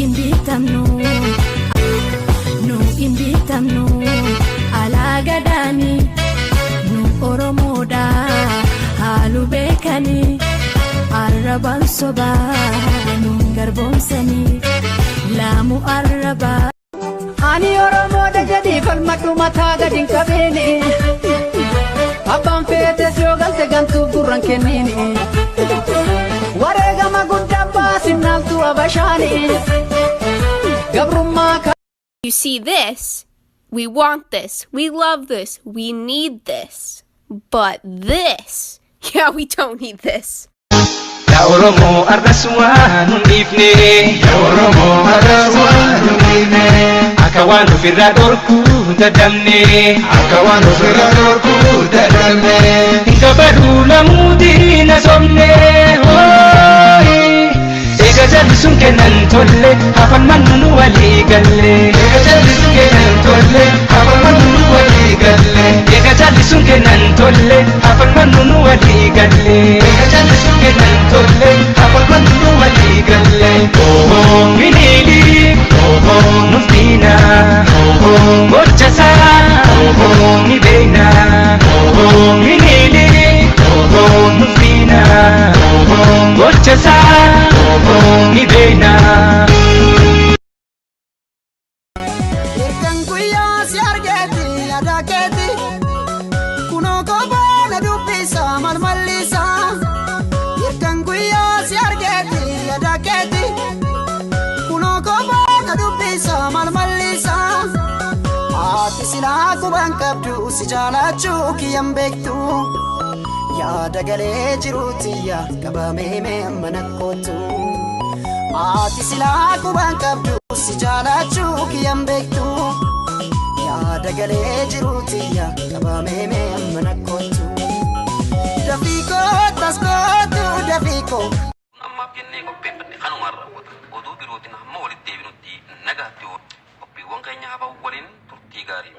invitamnu nu invitamnu alagadani nu oromoda halu bekani arraban soba nu garbomsani lamu arraba ani oromoda jadi falmatu mata gadin kabene abban fete jogalte gantu burran kenini warega magudda basinaltu abashani gabrumma. You see this, we want this, we love this, we need this. But this, yeah, we don't need this. Ya Oromo arrasuan unifne, ya Oromo arrasuan unifne. Akawan ufirra dorku dadamne, akawan ufirra dorku dadamne. Inka baru lamudi nasomne, hoy. Ega jallisun kenan tolle, hafan mannu wali galle. Ega jallisun kenan tolle, hafan mannu wali galle. Ega jallisun kenan tolle, hafan mannu wali galle. Ega jallisun kenan tolle, hafan mannu wali galle. Oh minili, oh nufina, oh mochasa, oh ni beina, oh minili, oh nufina, oh mochasa. Ni beina Irkan kuya si argeti adaketi kuno kobana dubisa malmalisa Irkan kuya si argeti adaketi kuno kobana dubisa malmalisa ati sila kuban kabdu si jalachu kiyam bektu ya dagale jiruti ya kabame me manakotu ati sila kuban kabdu si jalachu kiyam bektu ya dagale jiruti ya kabame me manakotu dafiko taskotu dafiko amma pinne ko pepati kanu marra odu birotina mawlid debinuti nagatu ko bi wonkanya haba walin turti gari